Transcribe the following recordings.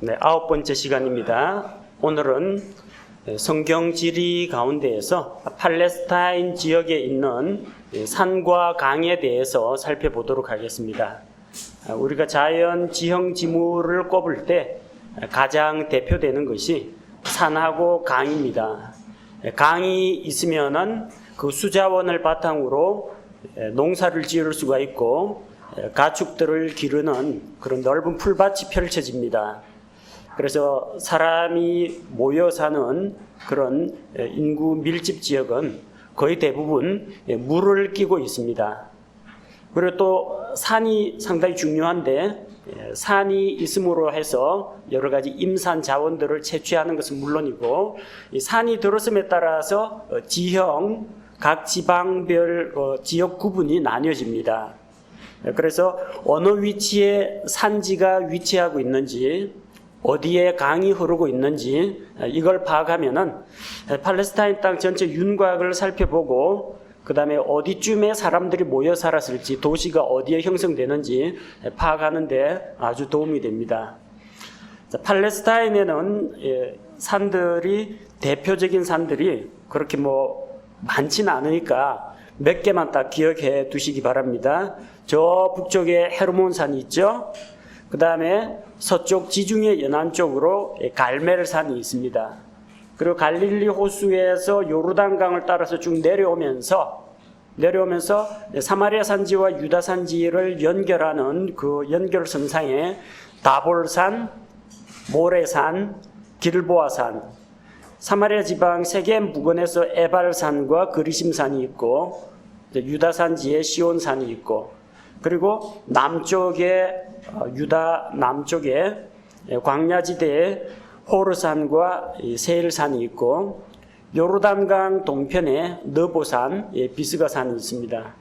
네, 9번째 시간입니다. 오늘은 성경 지리 가운데에서 팔레스타인 지역에 있는 산과 강에 대해서 살펴보도록 하겠습니다. 우리가 자연 지형 지물을 꼽을 때 가장 대표되는 것이 산하고 강입니다. 강이 있으면은 그 수자원을 바탕으로 농사를 지을 수가 있고 가축들을 기르는 그런 넓은 풀밭이 펼쳐집니다. 그래서 사람이 모여 사는 그런 인구 밀집 지역은 거의 대부분 물을 끼고 있습니다. 그리고 또 산이 상당히 중요한데 산이 있음으로 해서 여러 가지 임산 자원들을 채취하는 것은 물론이고 이 산이 들어섬에 따라서 지형, 각 지방별 지역 구분이 나뉘어집니다. 그래서 어느 위치에 산지가 위치하고 있는지 어디에 강이 흐르고 있는지 이걸 파악하면은 팔레스타인 땅 전체 윤곽을 살펴보고 그 다음에 어디쯤에 사람들이 모여 살았을지 도시가 어디에 형성되는지 파악하는 데 아주 도움이 됩니다. 팔레스타인에는 산들이 대표적인 산들이 그렇게 많지는 않으니까 몇 개만 딱 기억해 두시기 바랍니다. 저 북쪽에 헤르몬산이 있죠. 그 다음에 서쪽 지중해 연안 쪽으로 갈멜산이 있습니다. 그리고 갈릴리 호수에서 요르단강을 따라서 쭉 내려오면서 사마리아 산지와 유다 산지를 연결하는 그 연결선상에 다볼산, 모레산, 길보아산, 사마리아 지방 세겜 부근에서 에발산과 그리심산이 있고 유다 산지에 시온산이 있고 그리고 남쪽에 유다 남쪽에 광야지대에 호르산과 세일산이 있고 요르단강 동편에 느보산, 비스가산이 있습니다.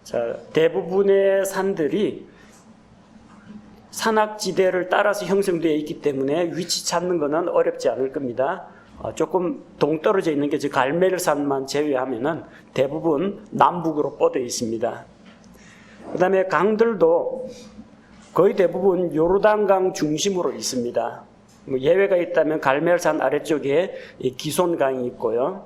자, 대부분의 산들이 산악지대를 따라서 형성되어 있기 때문에 위치 찾는 것은 어렵지 않을 겁니다. 조금 동떨어져 있는 게 갈멜산만 제외하면은 대부분 남북으로 뻗어 있습니다. 그 다음에 강들도 거의 대부분 요르단강 중심으로 있습니다. 예외가 있다면 갈멜산 아래쪽에 기손강이 있고요.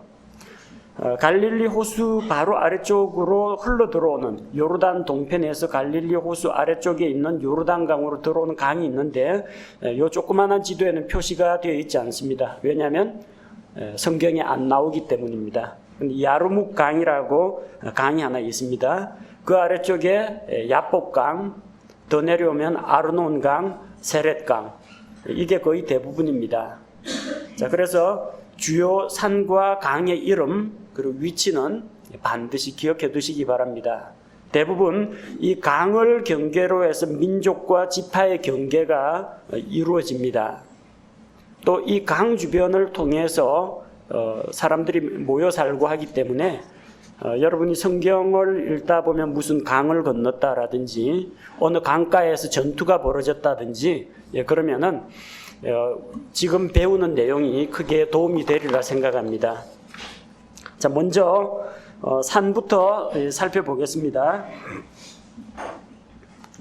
갈릴리 호수 바로 아래쪽으로 흘러 들어오는 요르단 동편에서 갈릴리 호수 아래쪽에 있는 요르단강으로 들어오는 강이 있는데 이 조그마한 지도에는 표시가 되어 있지 않습니다. 왜냐하면 성경에 안 나오기 때문입니다. 야르묵 강이라고 강이 하나 있습니다. 그 아래쪽에 야복강, 더 내려오면 아르논강, 세렛강, 이게 거의 대부분입니다. 자, 그래서 주요 산과 강의 이름 그리고 위치는 반드시 기억해 두시기 바랍니다. 대부분 이 강을 경계로 해서 민족과 지파의 경계가 이루어집니다. 또 이 강 주변을 통해서 사람들이 모여 살고 하기 때문에 여러분이 성경을 읽다 보면 무슨 강을 건넜다라든지 어느 강가에서 전투가 벌어졌다든지 그러면은 지금 배우는 내용이 크게 도움이 되리라 생각합니다. 자, 먼저 산부터 살펴보겠습니다.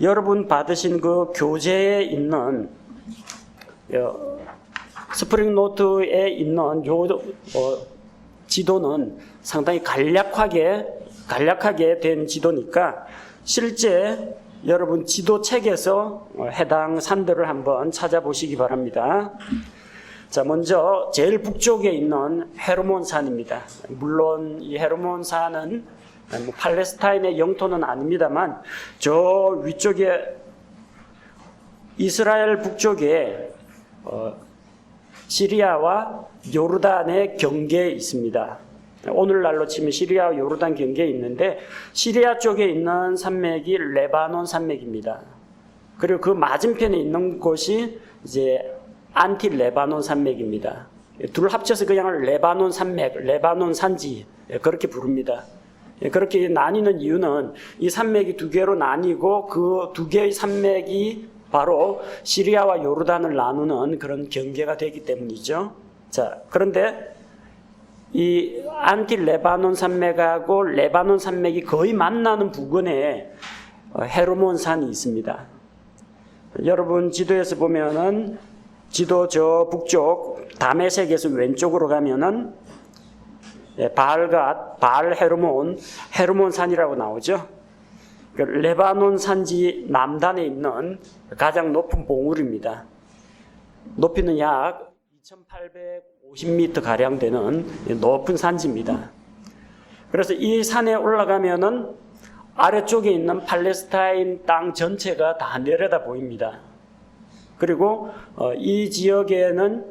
여러분 받으신 그 교재에 있는 스프링 노트에 있는 지도는 상당히 간략하게 된 지도니까 실제 여러분 지도책에서 해당 산들을 한번 찾아보시기 바랍니다. 자, 먼저 제일 북쪽에 있는 헤르몬산입니다. 물론 이 헤르몬산은 팔레스타인의 영토는 아닙니다만 저 위쪽에 이스라엘 북쪽에 시리아와 요르단의 경계에 있습니다. 오늘날로 치면 시리아와 요르단 경계에 있는데 시리아 쪽에 있는 산맥이 레바논 산맥입니다. 그리고 그 맞은편에 있는 곳이 이제 안티 레바논 산맥입니다. 둘 합쳐서 그냥 레바논 산맥, 레바논 산지 그렇게 부릅니다. 그렇게 나뉘는 이유는 이 산맥이 두 개로 나뉘고 그 두 개의 산맥이 바로 시리아와 요르단을 나누는 그런 경계가 되기 때문이죠. 자, 그런데 이 안티 레바논 산맥하고 레바논 산맥이 거의 만나는 부근에 헤르몬산이 있습니다. 여러분 지도에서 보면은 지도 저 북쪽 다메섹에서 왼쪽으로 가면은 바알갓, 바알 헤르몬 산이라고 나오죠. 그 레바논 산지 남단에 있는 가장 높은 봉우리입니다. 높이는 약 2,850m 가량 되는 높은 산지입니다. 그래서 이 산에 올라가면은 아래쪽에 있는 팔레스타인 땅 전체가 다 내려다 보입니다. 그리고 이 지역에는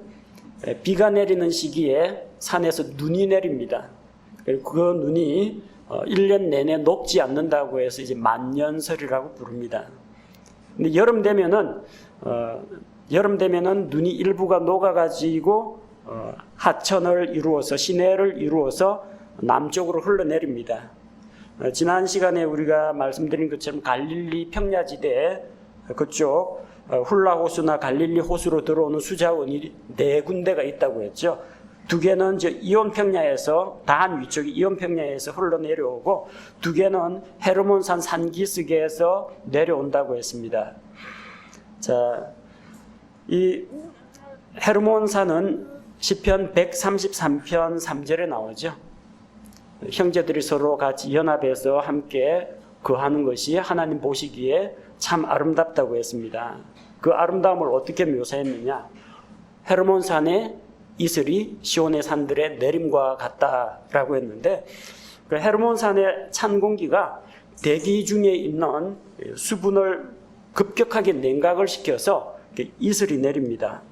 비가 내리는 시기에 산에서 눈이 내립니다. 그리고 그 눈이 1년 내내 녹지 않는다고 해서 이제 만년설이라고 부릅니다. 근데 여름 되면은 눈이 일부가 녹아가지고 하천을 이루어서 시내를 이루어서 남쪽으로 흘러내립니다. 지난 시간에 우리가 말씀드린 것처럼 갈릴리 평야지대에 그쪽 훌라호수나 갈릴리 호수로 들어오는 수자원이 4군데가 있다고 했죠. 2개는 이온 평야에서 다한 위쪽이 이온 평야에서 흘러내려오고 2개는 헤르몬산 산기슭에서 내려온다고 했습니다. 자, 이 헤르몬산은 시편 133편 3절에 나오죠. 형제들이 서로 같이 연합해서 함께 거하는 것이 하나님 보시기에 참 아름답다고 했습니다. 그 아름다움을 어떻게 묘사했느냐? 헤르몬산의 이슬이 시온의 산들의 내림과 같다라고 했는데, 그 헤르몬산의 찬 공기가 대기 중에 있는 수분을 급격하게 냉각을 시켜서 이슬이 내립니다.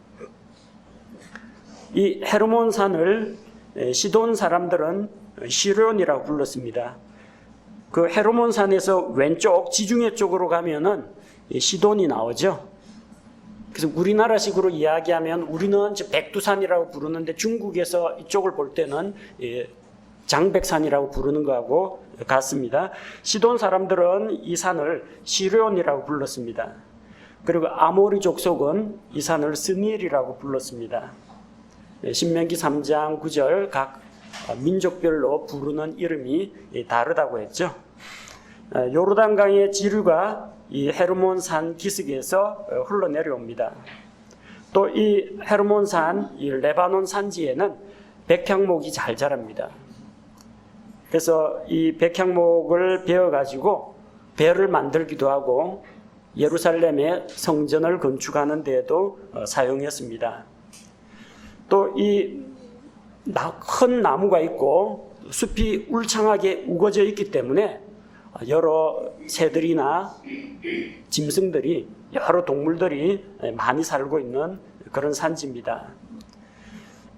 이 헤르몬산을 시돈 사람들은 시르온이라고 불렀습니다. 그 헤르몬산에서 왼쪽 지중해 쪽으로 가면은 시돈이 나오죠. 그래서 우리나라식으로 이야기하면 우리는 백두산이라고 부르는데 중국에서 이쪽을 볼 때는 장백산이라고 부르는 거하고 같습니다. 시돈 사람들은 이 산을 시르온이라고 불렀습니다. 그리고 아모리 족속은 이 산을 스닐이라고 불렀습니다. 신명기 3장 9절 각 민족별로 부르는 이름이 다르다고 했죠. 요르단강의 지류가 이 헤르몬산 기슭에서 흘러내려옵니다. 또 이 헤르몬산, 이 레바논 산지에는 백향목이 잘 자랍니다. 그래서 이 백향목을 베어가지고 배를 만들기도 하고 예루살렘에 성전을 건축하는 데에도 사용했습니다. 또 이 큰 나무가 있고 숲이 울창하게 우거져 있기 때문에 여러 새들이나 짐승들이, 여러 동물들이 많이 살고 있는 그런 산지입니다.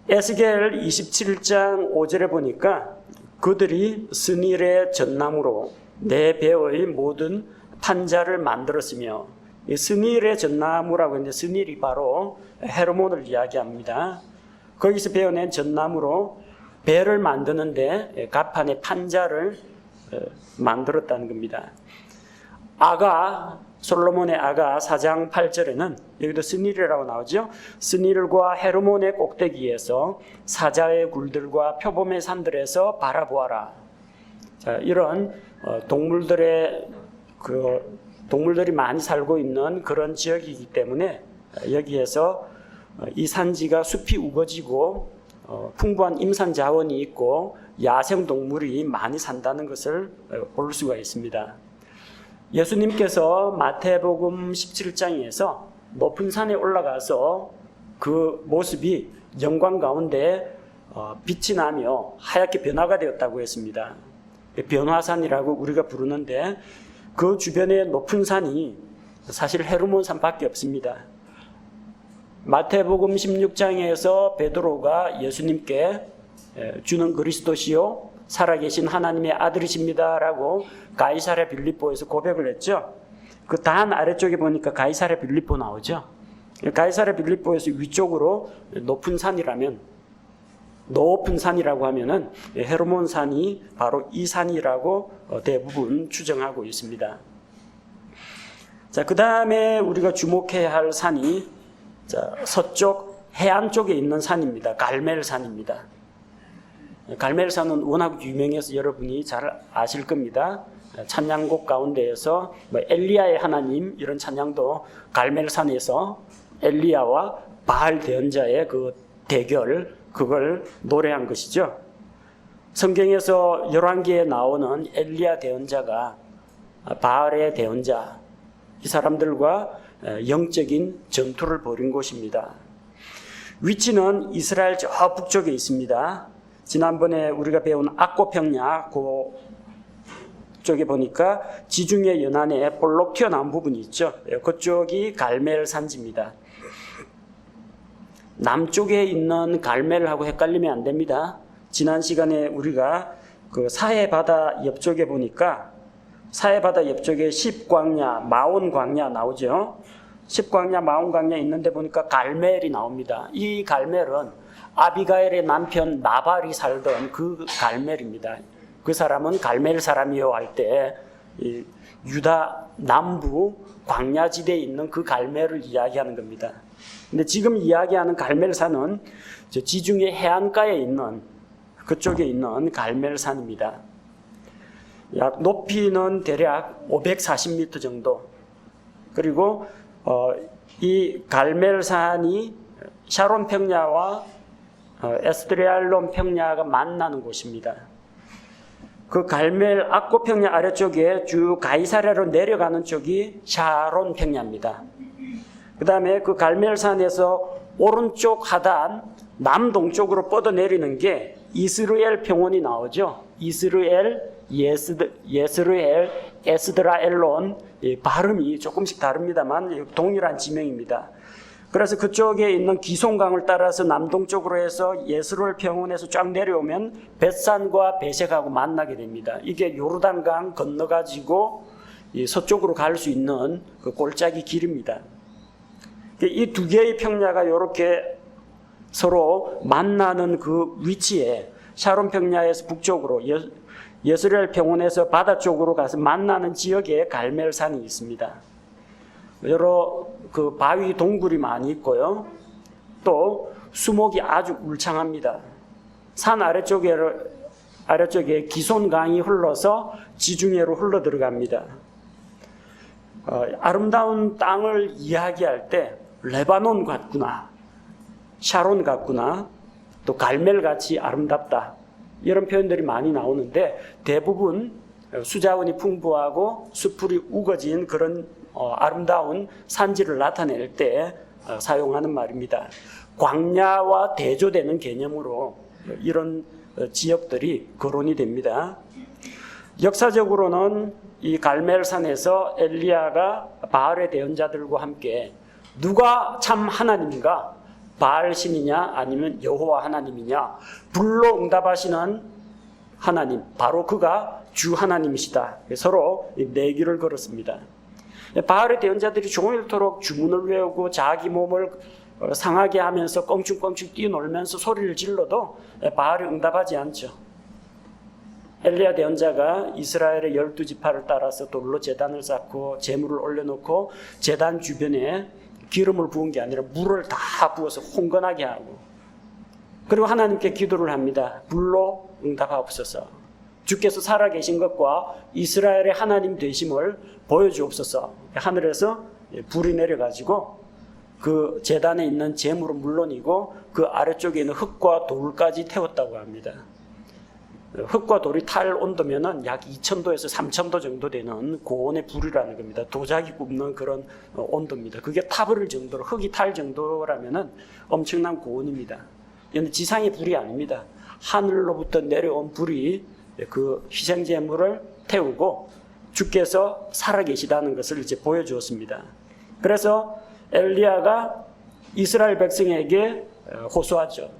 에스겔 27장 5절에 보니까 그들이 스닐의 전나무로 내 배의 모든 판자를 만들었으며, 이 스닐의 전나무라고 했는데 스닐이 바로 헤르몬을 이야기합니다. 거기서 베어낸 전나무로 배를 만드는데 갑판의 판자를 만들었다는 겁니다. 솔로몬의 아가 4장 8절에는 여기도 스닐이라고 나오죠. 스닐과 헤르몬의 꼭대기에서 사자의 굴들과 표범의 산들에서 바라보아라. 자, 이런 동물들이 많이 살고 있는 그런 지역이기 때문에 여기에서 이 산지가 숲이 우거지고 풍부한 임산 자원이 있고 야생 동물이 많이 산다는 것을 볼 수가 있습니다. 예수님께서 마태복음 17장에서 높은 산에 올라가서 그 모습이 영광 가운데 빛이 나며 하얗게 변화가 되었다고 했습니다. 변화산이라고 우리가 부르는데 그 주변에 높은 산이 사실 헤르몬산밖에 없습니다. 마태복음 16장에서 베드로가 예수님께 주는 그리스도시요 살아계신 하나님의 아들이십니다라고 가이사랴 빌립보에서 고백을 했죠. 그 단 아래쪽에 보니까 가이사랴 빌립보 나오죠. 가이사랴 빌립보에서 위쪽으로 높은 산이라고 하면은 헤르몬산이 바로 이 산이라고 대부분 추정하고 있습니다. 자, 그 다음에 우리가 주목해야 할 산이 서쪽 해안 쪽에 있는 산입니다. 갈멜산입니다. 갈멜산은 워낙 유명해서 여러분이 잘 아실 겁니다. 찬양곡 가운데에서 뭐 엘리야의 하나님 이런 찬양도 갈멜산에서 엘리야와 바알 대언자의 그 대결 그걸 노래한 것이죠. 성경에서 열왕기에 나오는 엘리야 대언자가 바알의 대언자 이 사람들과 영적인 전투를 벌인 곳입니다. 위치는 이스라엘 저 북쪽에 있습니다. 지난번에 우리가 배운 악고 평야 그 쪽에 보니까 지중해 연안에 볼록 튀어나온 부분이 있죠. 그쪽이 갈멜 산지입니다. 남쪽에 있는 갈멜하고 헷갈리면 안 됩니다. 지난 시간에 우리가 그 사해 바다 옆쪽에 보니까 사해 바다 옆쪽에 십광야, 마온광야 나오죠. 십광야, 마온광야 있는데 보니까 갈멜이 나옵니다. 이 갈멜은 아비가일의 남편 나발이 살던 그 갈멜입니다. 그 사람은 갈멜 사람이요 할 때 유다 남부 광야지대에 있는 그 갈멜을 이야기하는 겁니다. 근데 지금 이야기하는 갈멜산은 저 지중해 해안가에 있는 그쪽에 있는 갈멜산입니다. 약 높이는 대략 540m 정도. 그리고 이 갈멜산이 샤론 평야와 에스드레알론 평야가 만나는 곳입니다. 그 갈멜 악고 평야 아래쪽에 쭉 가이사랴로 내려가는 쪽이 샤론 평야입니다. 그 다음에 그 갈멜산에서 오른쪽 하단 남동쪽으로 뻗어내리는 게 이스르엘 평원이 나오죠. 이스르엘, 예스르엘, 에스드라엘론 발음이 조금씩 다릅니다만 동일한 지명입니다. 그래서 그쪽에 있는 기송강을 따라서 남동쪽으로 해서 예스르엘 평원에서 쫙 내려오면 벳산과 베색하고 만나게 됩니다. 이게 요르단강 건너가지고 서쪽으로 갈 수 있는 그 골짜기 길입니다. 이 두 개의 평야가 이렇게 서로 만나는 그 위치에 샤론 평야에서 북쪽으로 예스레엘 평원에서 바다 쪽으로 가서 만나는 지역에 갈멜산이 있습니다. 여러 그 바위 동굴이 많이 있고요. 또 수목이 아주 울창합니다. 산 아래쪽에 기손강이 흘러서 지중해로 흘러 들어갑니다. 아름다운 땅을 이야기할 때 레바논 같구나, 샤론 같구나, 또 갈멜 같이 아름답다 이런 표현들이 많이 나오는데 대부분 수자원이 풍부하고 수풀이 우거진 그런 아름다운 산지를 나타낼 때 사용하는 말입니다. 광야와 대조되는 개념으로 이런 지역들이 거론이 됩니다. 역사적으로는 이 갈멜산에서 엘리야가 바알의 대언자들과 함께 누가 참 하나님인가? 바알 신이냐 아니면 여호와 하나님이냐? 불로 응답하시는 하나님, 바로 그가 주 하나님이시다. 서로 내기를 걸었습니다. 바알의 대언자들이 종일토록 주문을 외우고 자기 몸을 상하게 하면서 껑충껑충 뛰어놀면서 소리를 질러도 바알이 응답하지 않죠. 엘리야 대언자가 이스라엘의 12지파를 따라서 돌로 제단을 쌓고 제물을 올려놓고 제단 주변에 기름을 부은 게 아니라 물을 다 부어서 홍건하게 하고, 그리고 하나님께 기도를 합니다. 불로 응답하옵소서. 주께서 살아계신 것과 이스라엘의 하나님 되심을 보여주옵소서. 하늘에서 불이 내려가지고 그 제단에 있는 제물은 물론이고 그 아래쪽에 있는 흙과 돌까지 태웠다고 합니다. 흙과 돌이 탈 온도면은 약 2000도에서 3000도 정도 되는 고온의 불이라는 겁니다. 도자기 굽는 그런 온도입니다. 그게 타버릴 정도로, 흙이 탈 정도라면은 엄청난 고온입니다. 이건 지상의 불이 아닙니다. 하늘로부터 내려온 불이 그 희생제물을 태우고 주께서 살아계시다는 것을 이제 보여주었습니다. 그래서 엘리야가 이스라엘 백성에게 호소하죠.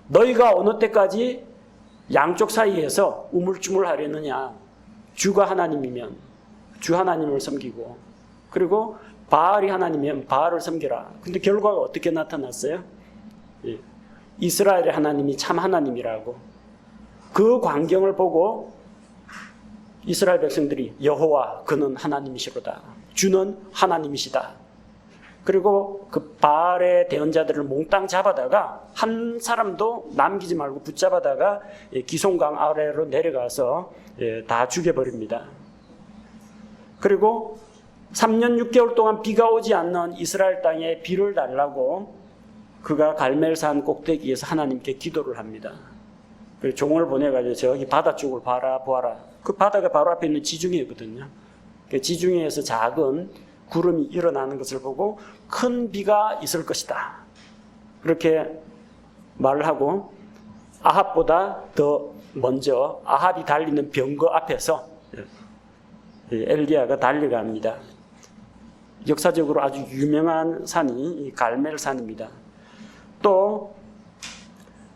너희가 어느 때까지 양쪽 사이에서 우물쭈물하려느냐? 주가 하나님이면 주 하나님을 섬기고, 그리고 바알이 하나님이면 바알을 섬겨라. 근데 결과가 어떻게 나타났어요? 이스라엘의 하나님이 참 하나님이라고. 그 광경을 보고 이스라엘 백성들이 여호와 그는 하나님이시로다. 주는 하나님이시다. 그리고 그 바알의 대언자들을 몽땅 잡아다가 한 사람도 남기지 말고 붙잡아다가 기송강 아래로 내려가서 다 죽여버립니다. 그리고 3년 6개월 동안 비가 오지 않는 이스라엘 땅에 비를 달라고 그가 갈멜산 꼭대기에서 하나님께 기도를 합니다. 그래서 종을 보내가지고 저기 바다 쪽을 보아라. 그 바다가 바로 앞에 있는 지중해거든요. 그 지중해에서 작은 구름이 일어나는 것을 보고 큰 비가 있을 것이다. 그렇게 말을 하고 아합보다 더 먼저 아합이 달리는 병거 앞에서 엘리야가 달려갑니다. 역사적으로 아주 유명한 산이 이 갈멜산입니다. 또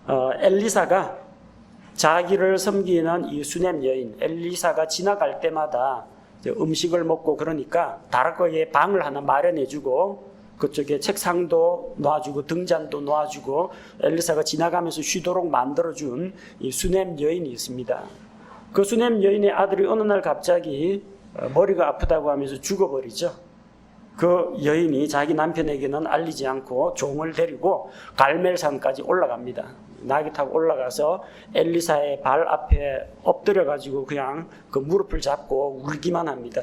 엘리사가 자기를 섬기는 이 수넴 여인 엘리사가 지나갈 때마다 음식을 먹고 그러니까 다락거기에 방을 하나 마련해주고 그쪽에 책상도 놔주고 등잔도 놔주고 엘리사가 지나가면서 쉬도록 만들어준 이 수넴 여인이 있습니다. 그 수넴 여인의 아들이 어느 날 갑자기 머리가 아프다고 하면서 죽어버리죠. 그 여인이 자기 남편에게는 알리지 않고 종을 데리고 갈멜산까지 올라갑니다. 나귀 타고 올라가서 엘리사의 발 앞에 엎드려가지고 그냥 그 무릎을 잡고 울기만 합니다.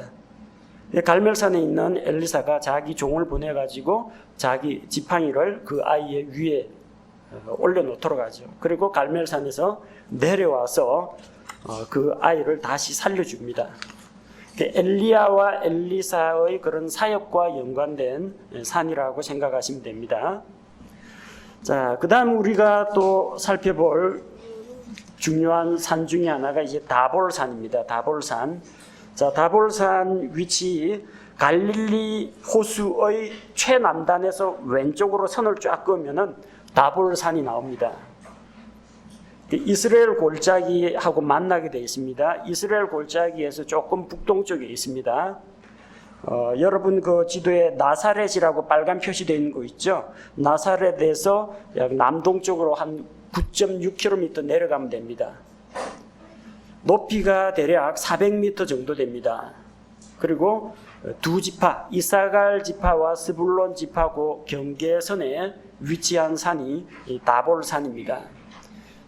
갈멜산에 있는 엘리사가 자기 종을 보내가지고 자기 지팡이를 그 아이의 위에 올려놓도록 하죠. 그리고 갈멜산에서 내려와서 그 아이를 다시 살려줍니다. 엘리야와 엘리사의 그런 사역과 연관된 산이라고 생각하시면 됩니다. 자, 그 다음 우리가 또 살펴볼 중요한 산 중에 하나가 이제 다볼산입니다. 다볼산. 자, 다볼산 위치 갈릴리 호수의 최남단에서 왼쪽으로 선을 쫙 그으면은 다볼산이 나옵니다. 이스라엘 골짜기하고 만나게 되어 있습니다. 이스라엘 골짜기에서 조금 북동쪽에 있습니다. 여러분 그 지도에 나사렛이라고 빨간 표시되어 있는 거 있죠? 나사렛에서 약 남동쪽으로 한 9.6km 내려가면 됩니다. 높이가 대략 400m 정도 됩니다. 그리고 두 지파, 이사갈 지파와 스불론 지파고 경계선에 위치한 산이 이 다볼산입니다.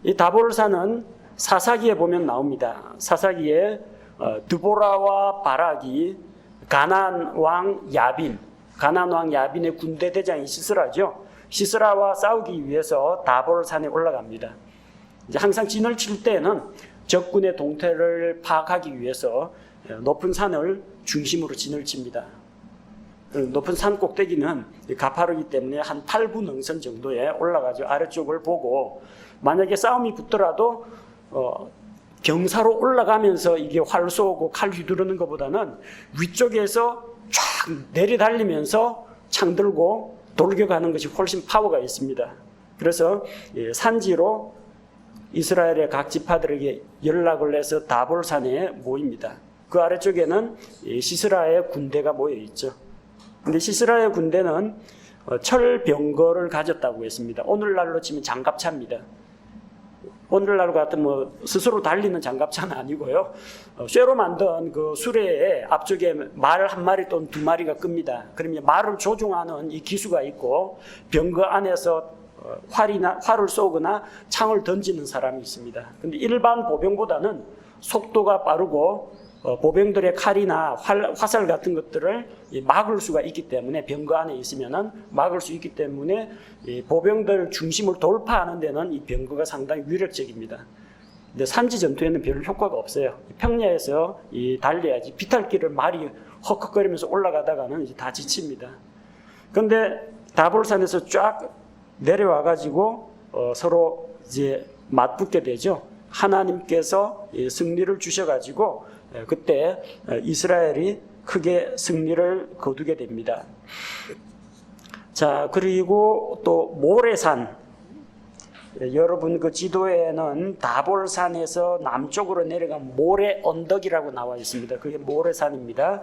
이 다볼산은 사사기에 보면 나옵니다. 사사기에 드보라와 바락이 가나안 왕 야빈의 군대 대장이 시스라죠. 시스라와 싸우기 위해서 다볼산에 올라갑니다. 이제 항상 진을 칠 때는 적군의 동태를 파악하기 위해서 높은 산을 중심으로 진을 칩니다. 높은 산 꼭대기는 가파르기 때문에 한 8분 능선 정도에 올라가죠. 아래쪽을 보고 만약에 싸움이 붙더라도 경사로 올라가면서 이게 활 쏘고 칼 휘두르는 것보다는 위쪽에서 쫙 내려달리면서 창 들고 돌격하는 것이 훨씬 파워가 있습니다. 그래서 산지로 이스라엘의 각 지파들에게 연락을 해서 다볼산에 모입니다. 그 아래쪽에는 시스라의 군대가 모여 있죠. 근데 시스라의 군대는 철병거를 가졌다고 했습니다. 오늘날로 치면 장갑차입니다. 오늘날 같은 스스로 달리는 장갑차는 아니고요. 쇠로 만든 그 수레에 앞쪽에 말 한 마리 또는 두 마리가 끕니다. 그러면 말을 조종하는 이 기수가 있고 병거 안에서 활을 쏘거나 창을 던지는 사람이 있습니다. 근데 일반 보병보다는 속도가 빠르고 보병들의 칼이나 화살 같은 것들을 막을 수가 있기 때문에 병거 안에 있으면은 막을 수 있기 때문에 보병들 중심을 돌파하는 데는 이 병거가 상당히 위력적입니다. 근데 산지 전투에는 별 효과가 없어요. 평야에서 달려야지 비탈길을 말이 헉헉거리면서 올라가다가는 이제 다 지칩니다. 그런데 다볼산에서 쫙 내려와가지고 서로 이제 맞붙게 되죠. 하나님께서 승리를 주셔가지고 그때 이스라엘이 크게 승리를 거두게 됩니다. 자, 그리고 또 모레산. 여러분 그 지도에는 다볼산에서 남쪽으로 내려간 모레 언덕이라고 나와 있습니다. 그게 모레산입니다.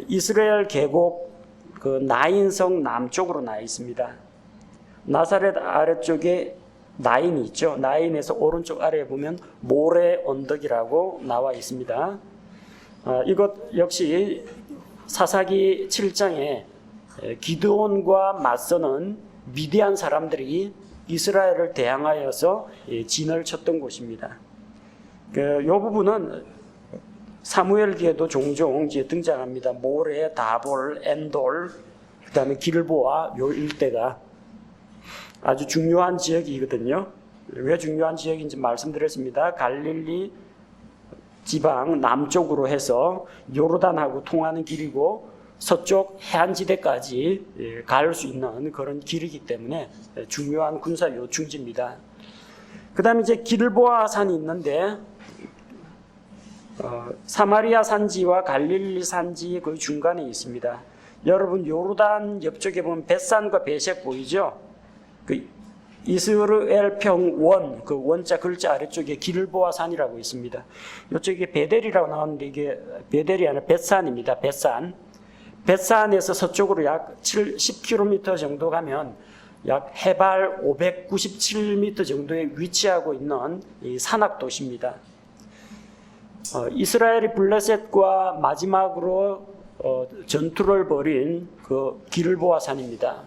이스라엘 계곡 그 나인성 남쪽으로 나 있습니다. 나사렛 아래쪽에 나인이 있죠. 나인에서 오른쪽 아래에 보면 모레 언덕이라고 나와 있습니다. 이것 역시 사사기 7장에 기드온과 맞서는 미디안 사람들이 이스라엘을 대항하여서 진을 쳤던 곳입니다. 이 부분은 사무엘기에도 종종 이제 등장합니다. 모레, 다볼, 엔돌, 그다음에 길보아 요 일대가 아주 중요한 지역이거든요. 왜 중요한 지역인지 말씀드렸습니다. 갈릴리 지방 남쪽으로 해서 요르단하고 통하는 길이고 서쪽 해안지대까지 갈 수 있는 그런 길이기 때문에 중요한 군사 요충지입니다. 그 다음에 이제 길보아 산이 있는데 사마리아 산지와 갈릴리 산지 그 중간에 있습니다. 여러분 요르단 옆쪽에 보면 벳산과 베색 보이죠? 그 이스라엘 평원 그 원자 글자 아래쪽에 길보아 산이라고 있습니다. 이쪽에 베델이라고 나오는데 이게 베델이 아니라 벳산입니다. 벳산. 벳산에서 서쪽으로 약 10km 정도 가면 약 해발 597m 정도에 위치하고 있는 이 산악 도시입니다. 이스라엘이 블레셋과 마지막으로 전투를 벌인 그 길보아 산입니다.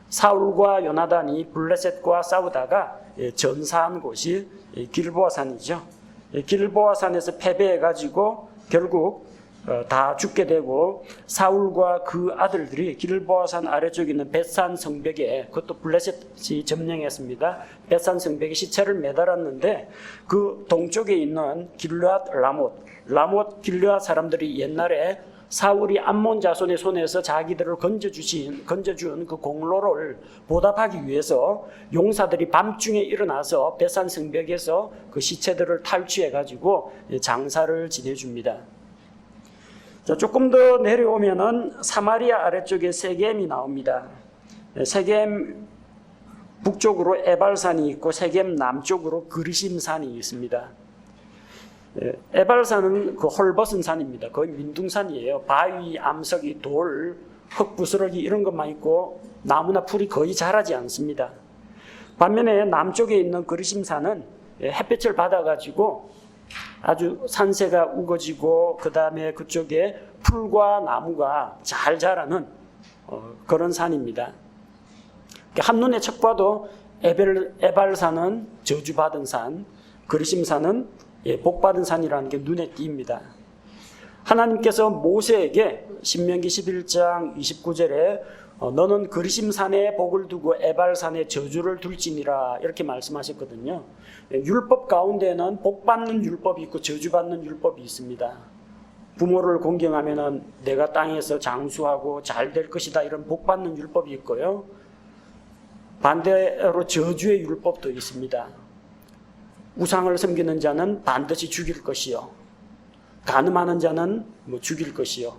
사울과 요나단이 블레셋과 싸우다가 전사한 곳이 길보아 산이죠. 길보아 산에서 패배해가지고 결국 다 죽게 되고 사울과 그 아들들이 길보아 산 아래쪽에 있는 벳산 성벽에 그것도 블레셋이 점령했습니다. 벳산 성벽에 시체를 매달았는데 그 동쪽에 있는 길르앗 라못 길르앗 사람들이 옛날에 사울이 암몬 자손의 손에서 자기들을 건져준 그 공로를 보답하기 위해서 용사들이 밤중에 일어나서 벳산 성벽에서 그 시체들을 탈취해가지고 장사를 지내줍니다. 자, 조금 더 내려오면은 사마리아 아래쪽에 세겜이 나옵니다. 세겜 북쪽으로 에발산이 있고 세겜 남쪽으로 그리심산이 있습니다. 에발산은 그 헐벗은 산입니다. 거의 민둥산이에요. 바위, 암석이, 돌, 흙부스러기 이런 것만 있고 나무나 풀이 거의 자라지 않습니다. 반면에 남쪽에 있는 그리심산은 햇볕을 받아가지고 아주 산세가 우거지고 그 다음에 그쪽에 풀과 나무가 잘 자라는 그런 산입니다. 한눈에 척 봐도 에발산은 저주받은 산, 그리심산은 복받은 산이라는 게 눈에 띕니다. 하나님께서 모세에게 신명기 11장 29절에 너는 그리심산에 복을 두고 에발산에 저주를 둘지니라 이렇게 말씀하셨거든요. 율법 가운데는 복받는 율법이 있고 저주받는 율법이 있습니다. 부모를 공경하면 내가 땅에서 장수하고 잘 될 것이다 이런 복받는 율법이 있고요. 반대로 저주의 율법도 있습니다. 우상을 섬기는 자는 반드시 죽일 것이요. 간음하는 자는 죽일 것이요.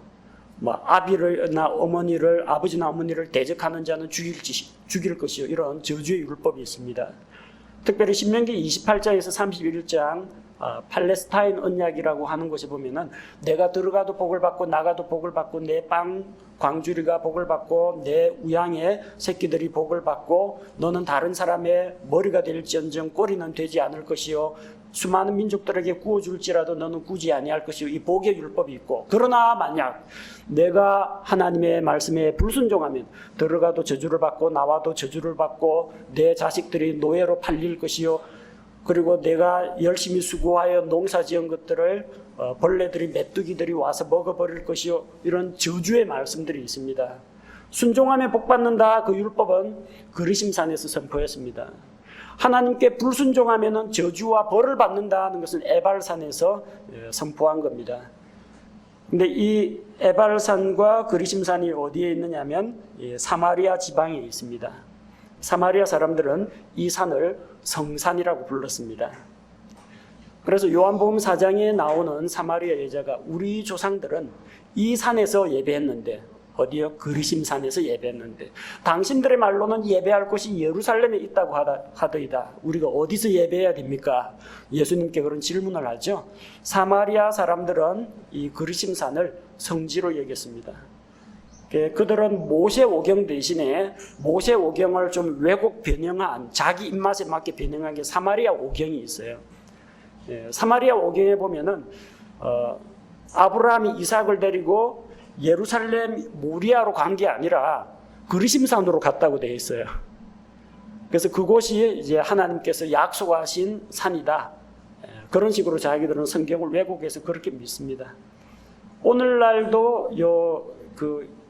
아비나 어머니를 아버지나 어머니를 대적하는 자는 죽일 것이요. 이런 저주의 율법이 있습니다. 특별히 신명기 28장에서 31장 팔레스타인 언약이라고 하는 곳에 보면은 내가 들어가도 복을 받고 나가도 복을 받고 내 빵 광주리가 복을 받고 내 우양의 새끼들이 복을 받고 너는 다른 사람의 머리가 될지언정 꼬리는 되지 않을 것이요 수많은 민족들에게 구워줄지라도 너는 구지 아니할 것이요 이 복의 율법이 있고 그러나 만약 내가 하나님의 말씀에 불순종하면 들어가도 저주를 받고 나와도 저주를 받고 내 자식들이 노예로 팔릴 것이요 그리고 내가 열심히 수고하여 농사 지은 것들을 벌레들이 메뚜기들이 와서 먹어버릴 것이요 이런 저주의 말씀들이 있습니다. 순종하면 복받는다 그 율법은 그리심산에서 선포했습니다. 하나님께 불순종하면 저주와 벌을 받는다는 것은 에발산에서 선포한 겁니다. 근데 이 에발산과 그리심산이 어디에 있느냐면 사마리아 지방에 있습니다. 사마리아 사람들은 이 산을 성산이라고 불렀습니다. 그래서 요한복음 4장에 나오는 사마리아 여자가 우리 조상들은 이 산에서 예배했는데 어디요? 그리심산에서 예배했는데 당신들의 말로는 예배할 곳이 예루살렘에 있다고 하더이다. 우리가 어디서 예배해야 됩니까? 예수님께 그런 질문을 하죠. 사마리아 사람들은 이 그리심산을 성지로 여겼습니다. 그들은 모세오경 대신에 모세오경을 좀 왜곡 변형한 자기 입맛에 맞게 변형한 게 사마리아 오경이 있어요. 사마리아 오경에 보면은 아브라함이 이삭을 데리고 예루살렘 모리아로 간 게 아니라 그리심산으로 갔다고 되어 있어요. 그래서 그곳이 이제 하나님께서 약속하신 산이다. 그런 식으로 자기들은 성경을 왜곡해서 그렇게 믿습니다. 오늘날도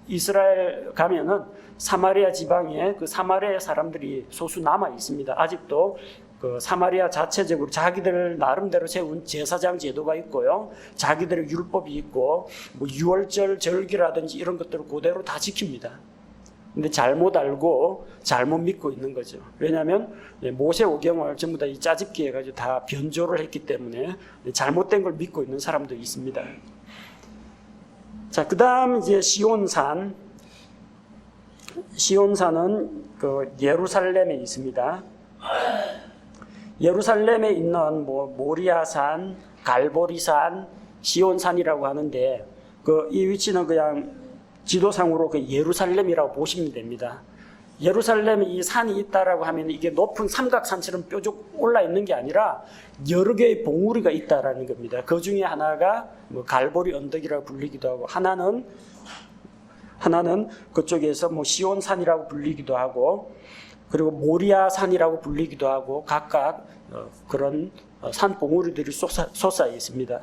이스라엘 가면은 사마리아 지방에 그 사마리아 사람들이 소수 남아 있습니다. 아직도 그 사마리아 자체적으로 자기들 나름대로 세운 제사장 제도가 있고요. 자기들의 율법이 있고 뭐 유월절 절기라든지 이런 것들을 그대로 다 지킵니다. 근데 잘못 알고 잘못 믿고 있는 거죠. 왜냐하면 모세 오경을 전부 다 이 짜집기 해가지고 다 변조를 했기 때문에 잘못된 걸 믿고 있는 사람도 있습니다. 자, 그 다음 이제 시온산. 시온산은 그 예루살렘에 있습니다. 예루살렘에 있는 뭐 모리아산, 갈보리산, 시온산이라고 하는데 이 위치는 그냥 지도상으로 그 예루살렘이라고 보시면 됩니다. 예루살렘에 이 산이 있다라고 하면 이게 높은 삼각산처럼 뾰족 올라 있는 게 아니라 여러 개의 봉우리가 있다라는 겁니다. 그 중에 하나가 뭐 갈보리 언덕이라고 불리기도 하고 하나는 그쪽에서 뭐 시온산이라고 불리기도 하고 그리고 모리아산이라고 불리기도 하고 각각 그런 산 봉우리들이 솟아 있습니다.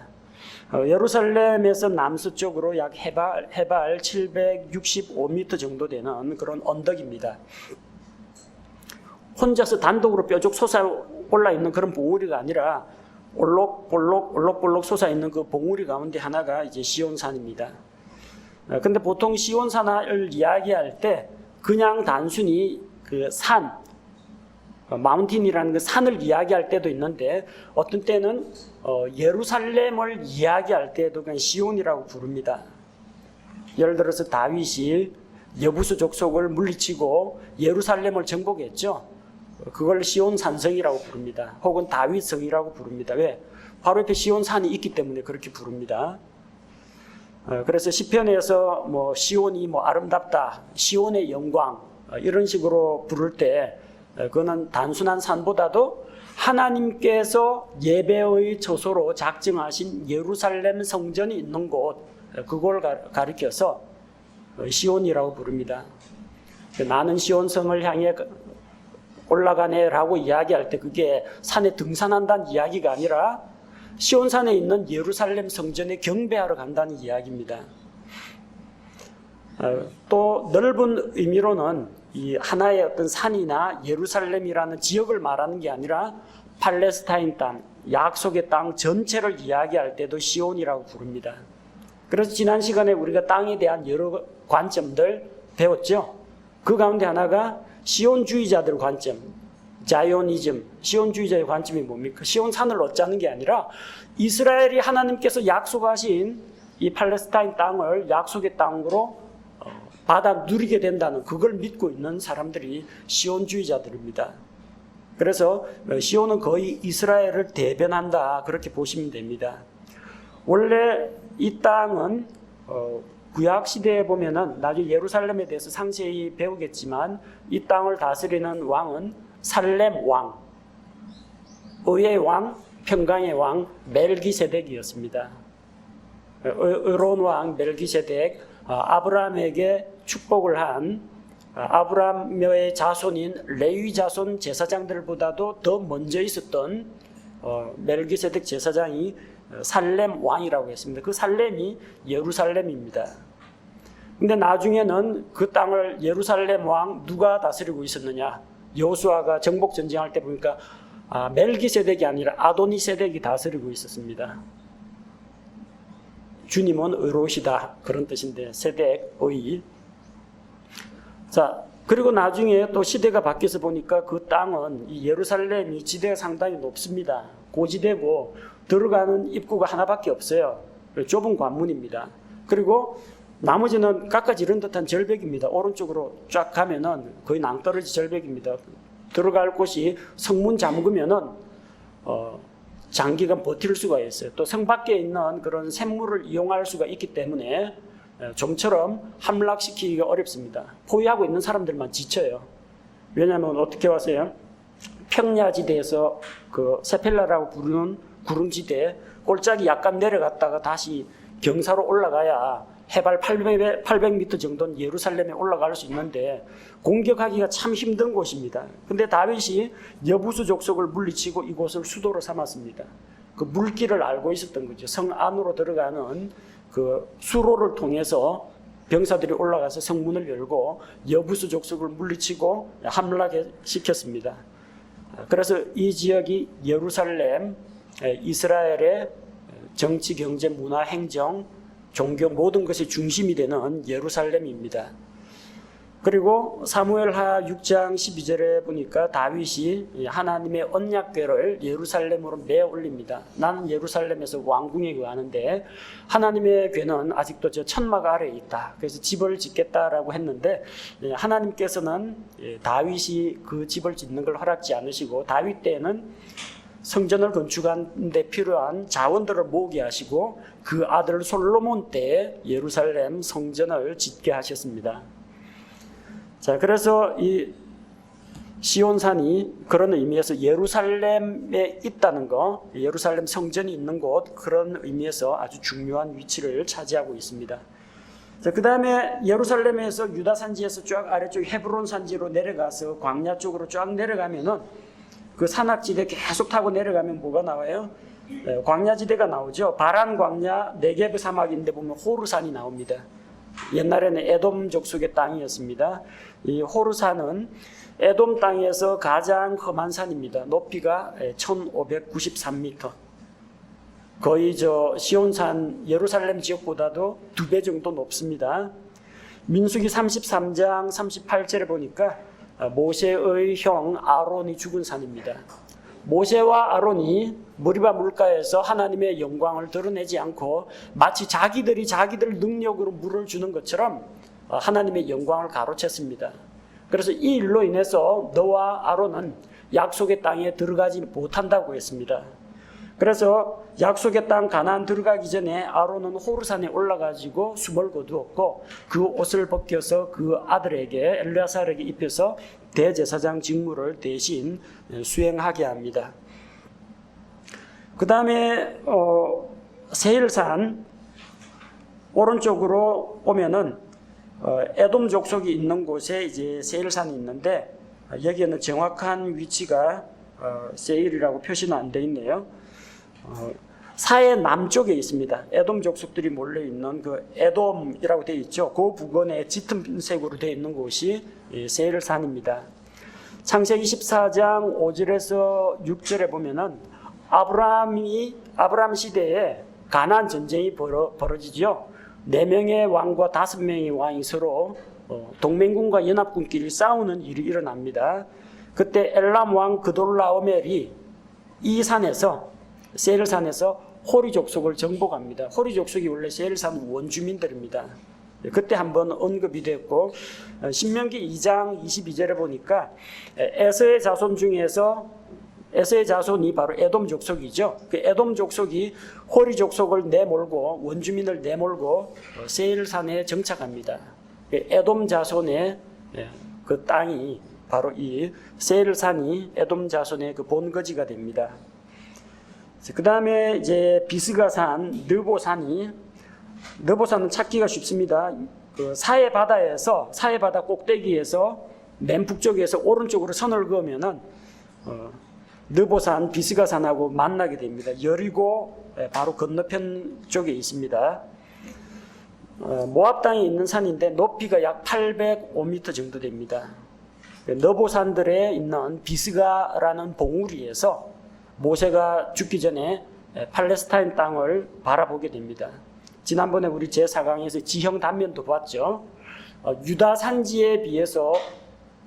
예루살렘에서 남서쪽으로 약 해발 765m 정도 되는 그런 언덕입니다. 혼자서 단독으로 뾰족 솟아 올라 있는 그런 봉우리가 아니라 올록볼록 솟아 있는 그 봉우리 가운데 하나가 이제 시온산입니다. 근데 보통 시온산을 이야기할 때 그냥 단순히 그 산, 마운틴이라는 그 산을 이야기할 때도 있는데 어떤 때는 예루살렘을 이야기할 때도 그냥 시온이라고 부릅니다. 예를 들어서 다윗이 여부수 족속을 물리치고 예루살렘을 정복했죠. 그걸 시온산성이라고 부릅니다. 혹은 다윗성이라고 부릅니다. 왜? 바로 옆에 시온산이 있기 때문에 그렇게 부릅니다. 그래서 시편에서 뭐 시온이 뭐 아름답다, 시온의 영광 이런 식으로 부를 때 그거는 단순한 산보다도 하나님께서 예배의 처소로 작정하신 예루살렘 성전이 있는 곳, 그걸 가리켜서 시온이라고 부릅니다. 나는 시온성을 향해 올라가네라고 이야기할 때 그게 산에 등산한다는 이야기가 아니라 시온산에 있는 예루살렘 성전에 경배하러 간다는 이야기입니다. 또 넓은 의미로는 이 하나의 어떤 산이나 예루살렘이라는 지역을 말하는 게 아니라 팔레스타인 땅, 약속의 땅 전체를 이야기할 때도 시온이라고 부릅니다. 그래서 지난 시간에 우리가 땅에 대한 여러 관점들 배웠죠. 그 가운데 하나가 시온주의자들 관점, 자이오니즘, 시온주의자의 관점이 뭡니까? 시온산을 얻자는 게 아니라 이스라엘이 하나님께서 약속하신 이 팔레스타인 땅을 약속의 땅으로 받아 누리게 된다는 그걸 믿고 있는 사람들이 시온주의자들입니다. 그래서 시온은 거의 이스라엘을 대변한다 그렇게 보시면 됩니다. 원래 이 땅은 구약 시대에 보면은 나중에 예루살렘에 대해서 상세히 배우겠지만 이 땅을 다스리는 왕은 살렘 왕, 의의 왕, 평강의 왕 멜기세덱이었습니다. 의로운 왕 멜기세덱, 아브라함에게 축복을 한 아브라함의 자손인 레위 자손 제사장들보다도 더 먼저 있었던 멜기세덱 제사장이 살렘 왕이라고 했습니다. 그 살렘이 예루살렘입니다. 근데 나중에는 그 땅을 예루살렘 왕 누가 다스리고 있었느냐? 여호수아가 정복 전쟁할 때 보니까 멜기세덱이 아니라 아도니세덱이 다스리고 있었습니다. 주님은 의로우시다 그런 뜻인데 세덱 의. 자, 그리고 나중에 또 시대가 바뀌어서 보니까 그 땅은 이 예루살렘이 지대가 상당히 높습니다. 고지대고 들어가는 입구가 하나밖에 없어요. 좁은 관문입니다. 그리고 나머지는 깎아지른 듯한 절벽입니다. 오른쪽으로 쫙 가면은 거의 낭떠러지 절벽입니다. 들어갈 곳이 성문 잠그면은 장기간 버틸 수가 있어요. 또 성 밖에 있는 그런 샘물을 이용할 수가 있기 때문에 좀처럼 함락시키기가 어렵습니다. 포위하고 있는 사람들만 지쳐요. 왜냐하면 어떻게 왔어요? 평야지대에서 그 세펠라라고 부르는 구릉지대 꼴짝이 약간 내려갔다가 다시 경사로 올라가야 해발 800m 정도는 예루살렘에 올라갈 수 있는데 공격하기가 참 힘든 곳입니다. 근데 다윗이 여부수 족속을 물리치고 이곳을 수도로 삼았습니다. 그 물길을 알고 있었던 거죠. 성 안으로 들어가는 그 수로를 통해서 병사들이 올라가서 성문을 열고 여부수 족속을 물리치고 함락에 시켰습니다. 그래서 이 지역이 예루살렘, 이스라엘의 정치, 경제, 문화, 행정, 종교 모든 것의 중심이 되는 예루살렘입니다. 그리고 사무엘하 6장 12절에 보니까 다윗이 하나님의 언약궤를 예루살렘으로 메어 올립니다. 나는 예루살렘에서 왕궁에 거하는데 하나님의 궤는 아직도 저 천막 아래에 있다. 그래서 집을 짓겠다라고 했는데 하나님께서는 다윗이 그 집을 짓는 걸 허락지 않으시고 다윗 때에는 성전을 건축하는 데 필요한 자원들을 모으게 하시고 그 아들 솔로몬 때에 예루살렘 성전을 짓게 하셨습니다. 자, 그래서 이 시온산이 그런 의미에서 예루살렘에 있다는 거, 예루살렘 성전이 있는 곳, 그런 의미에서 아주 중요한 위치를 차지하고 있습니다. 자, 그 다음에 예루살렘에서 유다 산지에서 쫙 아래쪽 헤브론 산지로 내려가서 광야 쪽으로 쫙 내려가면은 그 산악지대 계속 타고 내려가면 뭐가 나와요? 광야지대가 나오죠. 바란 광야, 네게브 사막인데 보면 호르산이 나옵니다. 옛날에는 에돔 족속의 땅이었습니다. 이 호르산은 에돔 땅에서 가장 험한 산입니다. 높이가 1593m. 거의 저 시온산 예루살렘 지역보다도 2배 정도 높습니다. 민수기 33장 38절에 보니까 모세의 형 아론이 죽은 산입니다. 모세와 아론이 머리바 물가에서 하나님의 영광을 드러내지 않고 마치 자기들이 자기들 능력으로 물을 주는 것처럼 하나님의 영광을 가로챘습니다. 그래서 이 일로 인해서 너와 아론은 약속의 땅에 들어가지 못한다고 했습니다. 그래서 약속의 땅 가나안 들어가기 전에 아론은 호르산에 올라가지고 숨을 거두었고 그 옷을 벗겨서 그 아들에게 엘르아살에게 입혀서 대제사장 직무를 대신 수행하게 합니다. 그 다음에 세일산 오른쪽으로 오면은 에돔 족속이 있는 곳에 이제 세일산이 있는데 여기에는 정확한 위치가 세일이라고 표시는 안 돼 있네요. 사해 남쪽에 있습니다. 에돔 족속들이 몰려 있는 그 에돔이라고 되어 있죠. 그 부근에 짙은 색으로 되어 있는 곳이 세일산입니다. 창세기 14장 5절에서 6절에 보면은 아브라함 시대에 가나안 전쟁이 벌어지죠. 4명의 왕과 5명의 왕이 서로 동맹군과 연합군끼리 싸우는 일이 일어납니다. 그때 엘람 왕 그돌라오멜이 이 산에서 세일산에서 호리 족속을 정복합니다. 호리 족속이 원래 세일산 원주민들입니다. 그때 한번 언급이 됐고 신명기 2장 22절에 보니까 에서의 자손 중에서 에서의 자손이 바로 에돔 족속이죠. 그 에돔 족속이 호리 족속을 내몰고 원주민을 내몰고 세일산에 정착합니다. 에돔 자손의 그 땅이 바로 이 세일산이 에돔 자손의 그 본거지가 됩니다. 그 다음에 이제 비스가산, 느보산은 찾기가 쉽습니다. 그 사해 바다 꼭대기에서 맨 북쪽에서 오른쪽으로 선을 그으면은 느보산, 비스가산하고 만나게 됩니다. 여리고 바로 건너편 쪽에 있습니다. 모압 땅에 있는 산인데 높이가 약 805m 정도 됩니다. 느보산들에 있는 비스가라는 봉우리에서 모세가 죽기 전에 팔레스타인 땅을 바라보게 됩니다. 지난번에 우리 제4강에서 지형 단면도 봤죠. 유다 산지에 비해서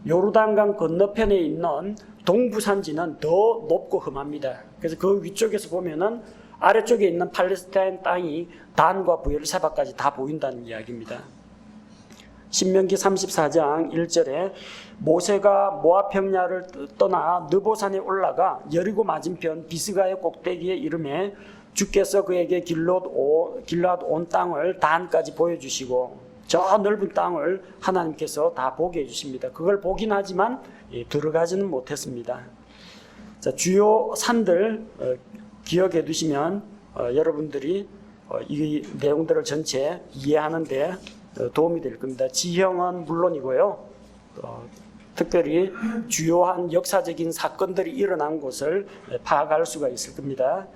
요르단강 건너편에 있는 동부 산지는 더 높고 험합니다. 그래서 그 위쪽에서 보면은 아래쪽에 있는 팔레스타인 땅이 단과 부엘세바까지 다 보인다는 이야기입니다. 신명기 34장 1절에 모세가 모압 평야를 떠나 느보산에 올라가 여리고 맞은편 비스가의 꼭대기에 이르매 주께서 그에게 길앗 온 땅을 단까지 보여주시고 저 넓은 땅을 하나님께서 다 보게 해주십니다. 그걸 보긴 하지만 들어가지는 못했습니다. 자, 주요 산들 기억해 두시면 여러분들이 이 내용들을 전체 이해하는 데 도움이 될 겁니다. 지형은 물론이고요. 특별히 주요한 역사적인 사건들이 일어난 곳을 파악할 수가 있을 겁니다.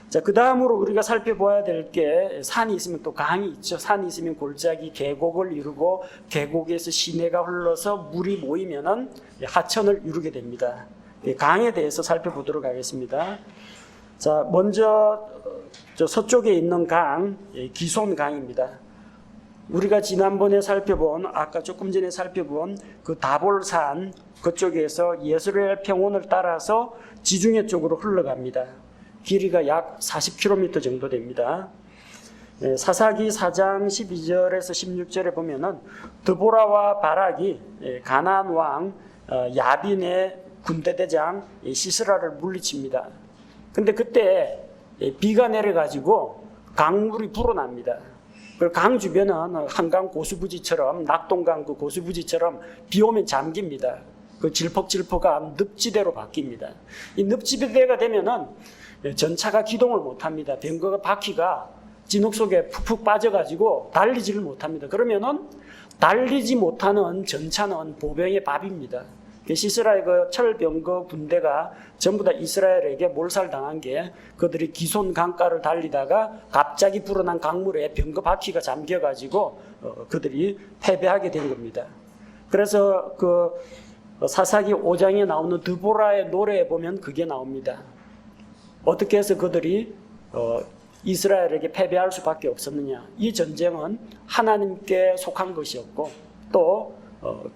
자, 그 다음으로 우리가 살펴봐야 될 게 산이 있으면 또 강이 있죠. 산이 있으면 골짜기 계곡을 이루고 계곡에서 시내가 흘러서 물이 모이면은 하천을 이루게 됩니다. 강에 대해서 살펴보도록 하겠습니다. 자, 먼저 저 서쪽에 있는 강, 기손강입니다. 우리가 지난번에 살펴본, 아까 조금 전에 살펴본 그 다볼산 그쪽에서 예스레엘 평원을 따라서 지중해 쪽으로 흘러갑니다. 길이가 약 40km 정도 됩니다. 사사기 4장 12절에서 16절에 보면은 드보라와 바락이 가나안 왕 야빈의 군대대장 시스라를 물리칩니다. 근데 그때 비가 내려가지고 강물이 불어납니다. 그리고 강 주변은 한강 고수부지처럼, 낙동강 그 고수부지처럼 비 오면 잠깁니다. 그 질퍽질퍽한 늪지대로 바뀝니다. 이 늪지대가 되면은 전차가 기동을 못합니다. 병거가 바퀴가 진흙 속에 푹푹 빠져가지고 달리지를 못합니다. 그러면은 달리지 못하는 전차는 보병의 밥입니다. 시스라의 그 철병거 군대가 전부 다 이스라엘에게 몰살당한 게 그들이 기손 강가를 달리다가 갑자기 불어난 강물에 병거 바퀴가 잠겨가지고 그들이 패배하게 된 겁니다. 그래서 그 사사기 5장에 나오는 드보라의 노래에 보면 그게 나옵니다. 어떻게 해서 그들이 이스라엘에게 패배할 수밖에 없었느냐. 이 전쟁은 하나님께 속한 것이었고 또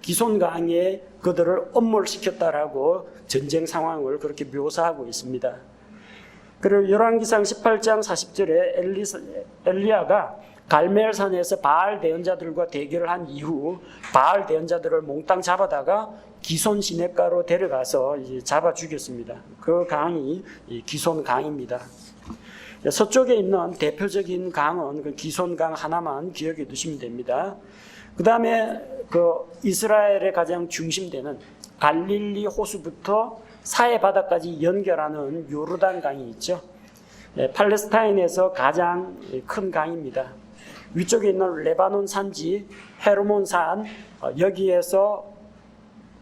기손강에 그들을 엄몰시켰다라고 전쟁 상황을 그렇게 묘사하고 있습니다. 그리고 열왕기상 18장 40절에 엘리야가 갈멜산에서 바알 대언자들과 대결을 한 이후 바알 대언자들을 몽땅 잡아다가 기손 시냇가로 데려가서 잡아 죽였습니다. 그 강이 기손강입니다. 서쪽에 있는 대표적인 강은 그 기손강 하나만 기억해 두시면 됩니다. 그 다음에 그 이스라엘의 가장 중심되는 갈릴리 호수부터 사해 바다까지 연결하는 요르단 강이 있죠. 팔레스타인에서 가장 큰 강입니다. 위쪽에 있는 레바논 산지 헤르몬산, 여기에서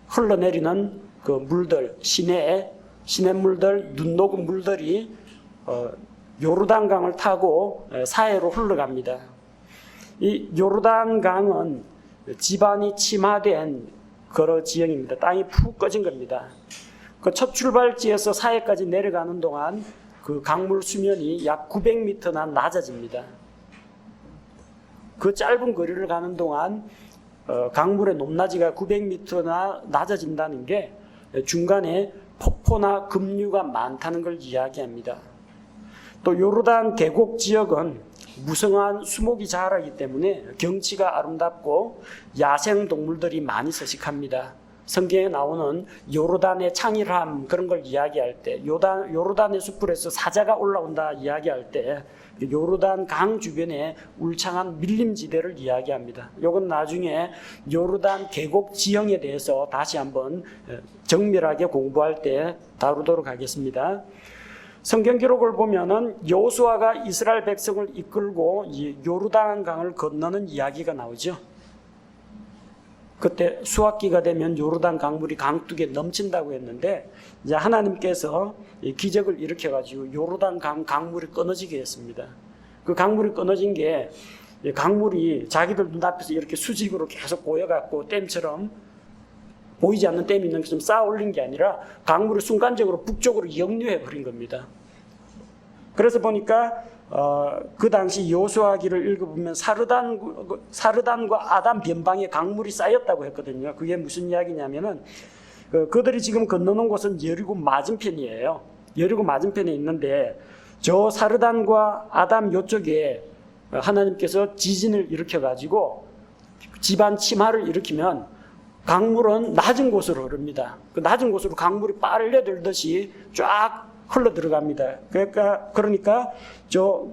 흘러내리는 그 물들, 시냇물들, 눈 녹은 물들이 요르단 강을 타고 사해로 흘러갑니다. 이 요르단 강은 지반이 침하된 그런 지형입니다. 땅이 푹 꺼진 겁니다. 그 첫 출발지에서 사해까지 내려가는 동안 그 강물 수면이 약 900m나 낮아집니다. 그 짧은 거리를 가는 동안 강물의 높낮이가 900m나 낮아진다는 게 중간에 폭포나 급류가 많다는 걸 이야기합니다. 또 요르단 계곡 지역은 무성한 수목이 자라기 때문에 경치가 아름답고 야생 동물들이 많이 서식합니다. 성경에 나오는 요르단의 창일함 그런 걸 이야기할 때 요르단의 숲풀에서 사자가 올라온다 이야기할 때 요르단 강 주변에 울창한 밀림지대를 이야기합니다. 이건 나중에 요르단 계곡 지형에 대해서 다시 한번 정밀하게 공부할 때 다루도록 하겠습니다. 성경 기록을 보면은 여호수아가 이스라엘 백성을 이끌고 이 요르단 강을 건너는 이야기가 나오죠. 그때 수확기가 되면 요르단 강물이 강둑에 넘친다고 했는데 이제 하나님께서 기적을 일으켜가지고 요르단 강물이 끊어지게 했습니다. 그 강물이 끊어진 게 강물이 자기들 눈앞에서 이렇게 수직으로 계속 고여갖고 댐처럼 보이지 않는 댐이 있는 것처럼 쌓아 올린 게 아니라 강물이 순간적으로 북쪽으로 역류해 버린 겁니다. 그래서 보니까 그 당시 여호수아기를 읽어보면 사르단과 아담 변방에 강물이 쌓였다고 했거든요. 그게 무슨 이야기냐면은 그들이 지금 건너는 곳은 여리고 맞은편이에요. 여리고 맞은편에 있는데 저 사르단과 아담 요쪽에 하나님께서 지진을 일으켜가지고 집안 침하를 일으키면 강물은 낮은 곳으로 흐릅니다. 그 낮은 곳으로 강물이 빨려들듯이 쫙 흘러 들어갑니다. 그러니까 저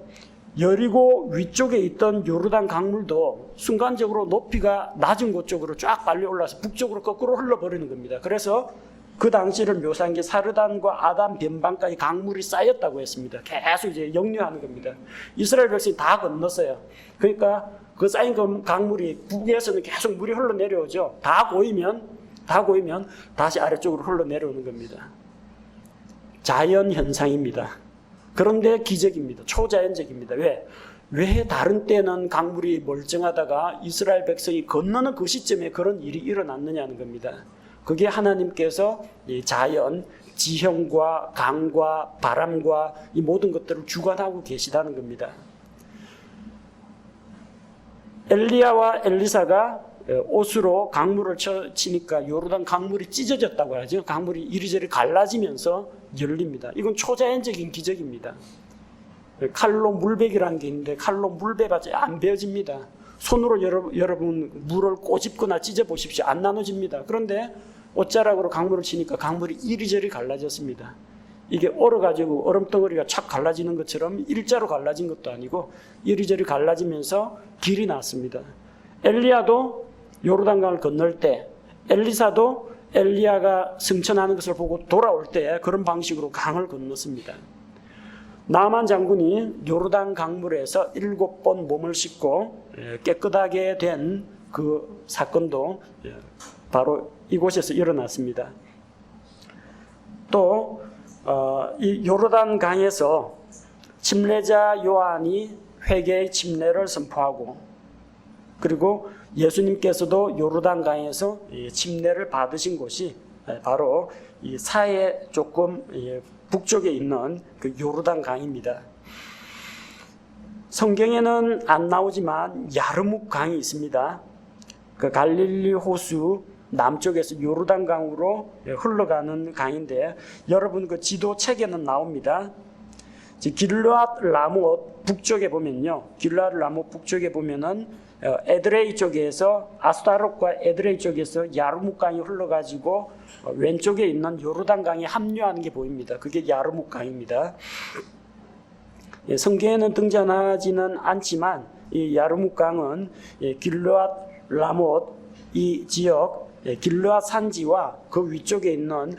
여리고 위쪽에 있던 요르단 강물도 순간적으로 높이가 낮은 곳 쪽으로 쫙 빨려 올라서 북쪽으로 거꾸로 흘러버리는 겁니다. 그래서 그 당시를 묘사한 게 사르단과 아담 변방까지 강물이 쌓였다고 했습니다. 계속 이제 역류하는 겁니다. 이스라엘 백성이 다 건넜어요. 그러니까 그 쌓인 강물이 북에서는 계속 물이 흘러내려오죠. 다 고이면 다 고이면 다시 아래쪽으로 흘러내려오는 겁니다. 자연 현상입니다. 그런데 기적입니다. 초자연적입니다. 왜 다른 때는 강물이 멀쩡하다가 이스라엘 백성이 건너는 그 시점에 그런 일이 일어났느냐는 겁니다. 그게 하나님께서 이 자연, 지형과 강과 바람과 이 모든 것들을 주관하고 계시다는 겁니다. 엘리야와 엘리사가 옷으로 강물을 치니까 요르단 강물이 찢어졌다고 하죠. 강물이 이리저리 갈라지면서 열립니다. 이건 초자연적인 기적입니다. 칼로 물베기라는 게 있는데 칼로 물베봐도 안 베어집니다. 손으로 여러분 물을 꼬집거나 찢어보십시오. 안 나눠집니다. 그런데 옷자락으로 강물을 치니까 강물이 이리저리 갈라졌습니다. 이게 얼어가지고 얼음덩어리가 착 갈라지는 것처럼 일자로 갈라진 것도 아니고 이리저리 갈라지면서 길이 났습니다. 엘리야도 요르단강을 건널 때, 엘리사도 엘리야가 승천하는 것을 보고 돌아올 때 그런 방식으로 강을 건넜습니다. 나만 장군이 요르단 강물에서 7번 몸을 씻고 깨끗하게 된 그 사건도 바로 이곳에서 일어났습니다. 또 이 요르단 강에서 침례자 요한이 회개의 침례를 선포하고, 그리고 예수님께서도 요르단 강에서 침례를 받으신 곳이 바로 이 사해 조금 북쪽에 있는 그 요르단 강입니다. 성경에는 안 나오지만 야르묵 강이 있습니다. 그 갈릴리 호수 남쪽에서 요르단 강으로 흘러가는 강인데, 여러분 그 지도 책에는 나옵니다. 길르앗 라못 북쪽에 보면요, 길르앗 라못 북쪽에 보면은 에드레이 쪽에서, 아스타롯과 에드레이 쪽에서 야르묵 강이 흘러가지고 왼쪽에 있는 요르단 강에 합류하는 게 보입니다. 그게 야르묵 강입니다. 성경에는 등장하지는 않지만 이 야르묵 강은 길르앗 라못 이 지역, 길르앗 산지와 그 위쪽에 있는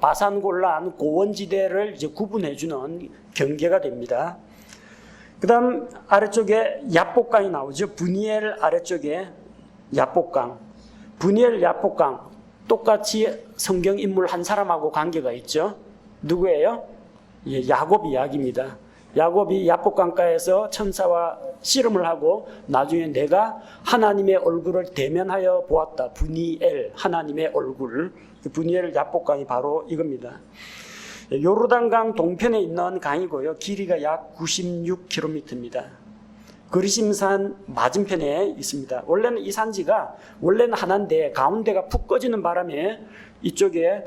바산골란 고원지대를 이제 구분해주는 경계가 됩니다. 그 다음 아래쪽에 야복강이 나오죠. 브니엘 아래쪽에 야복강. 브니엘 야복강, 똑같이 성경 인물 한 사람하고 관계가 있죠. 누구예요? 야곱 이야기입니다. 야곱이 야복강가에서 천사와 씨름을 하고 나중에 내가 하나님의 얼굴을 대면하여 보았다. 브니엘, 하나님의 얼굴. 브니엘 야복강이 바로 이겁니다. 요르단강 동편에 있는 강이고요. 길이가 약 96km입니다. 그리심산 맞은편에 있습니다. 원래는 이 산지가 원래는 하나인데 가운데가 푹 꺼지는 바람에 이쪽에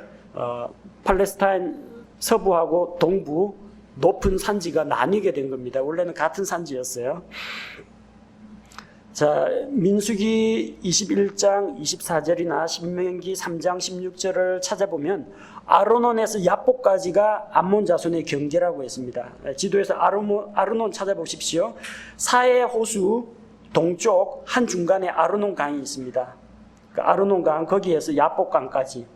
팔레스타인 서부하고 동부 높은 산지가 나뉘게 된 겁니다. 원래는 같은 산지였어요. 자, 민수기 21장 24절이나 신명기 3장 16절을 찾아보면 아르논에서 야복까지가 암몬 자손의 경계라고 했습니다. 지도에서 아르논 찾아보십시오. 사해 호수 동쪽 한 중간에 아르논 강이 있습니다. 그 아르논 강, 거기에서 야복강까지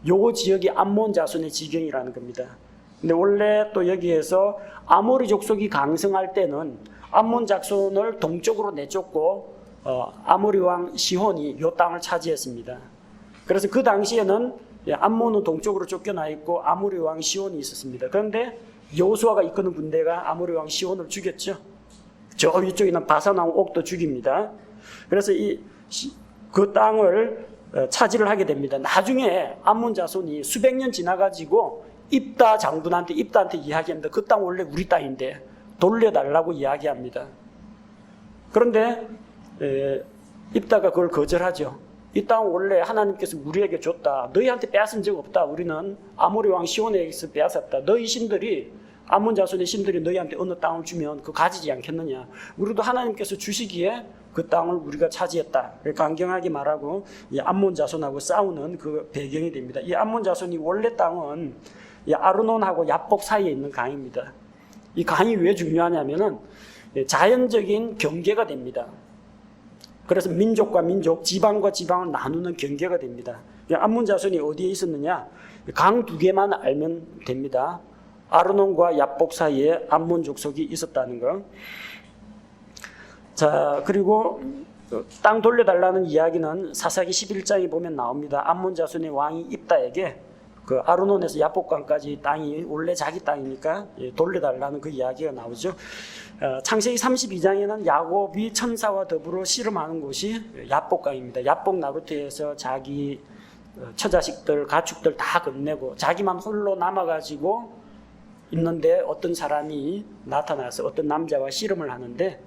요 지역이 암몬 자손의 지경이라는 겁니다. 근데 원래 또 여기에서 아모리 족속이 강성할 때는 암몬 자손을 동쪽으로 내쫓고 아모리 왕 시혼이 이 땅을 차지했습니다. 그래서 그 당시에는 암몬은 동쪽으로 쫓겨나 있고 아모리 왕 시혼이 있었습니다. 그런데 여호수아가 이끄는 군대가 아모리 왕 시혼을 죽였죠. 저 위쪽에 있는 바산 왕 옥도 죽입니다. 그래서 그 땅을 차지를 하게 됩니다. 나중에 암몬 자손이 수백 년 지나가지고 입다한테 이야기합니다. 그 땅 원래 우리 땅인데 돌려달라고 이야기합니다. 그런데 입다가 그걸 거절하죠. 이 땅 원래 하나님께서 우리에게 줬다. 너희한테 빼앗은 적 없다. 우리는 아모리 왕 시온에게서 빼앗았다. 너희 신들이, 암몬 자손의 신들이 너희한테 어느 땅을 주면 그거 가지지 않겠느냐. 우리도 하나님께서 주시기에 그 땅을 우리가 차지했다. 강경하게 말하고 이 암몬 자손하고 싸우는 그 배경이 됩니다. 이 암몬 자손이 원래 땅은 이 아르논하고 야복 사이에 있는 강입니다. 이 강이 왜 중요하냐면은 자연적인 경계가 됩니다. 그래서 민족과 민족, 지방과 지방을 나누는 경계가 됩니다. 암몬 자손이 어디에 있었느냐? 강 두 개만 알면 됩니다. 아르논과 야복 사이에 암몬 족속이 있었다는 거. 자, 그리고 땅 돌려달라는 이야기는 사사기 11장에 보면 나옵니다. 암몬 자손의 왕이 입다에게 그 아르논에서 야복강까지 땅이 원래 자기 땅이니까 돌려달라는 그 이야기가 나오죠. 창세기 32장에는 야곱이 천사와 더불어 씨름하는 곳이 야복강입니다. 야복 나루트에서 자기 처자식들, 가축들 다 건네고 자기만 홀로 남아가지고 있는데 어떤 사람이 나타나서 어떤 남자와 씨름을 하는데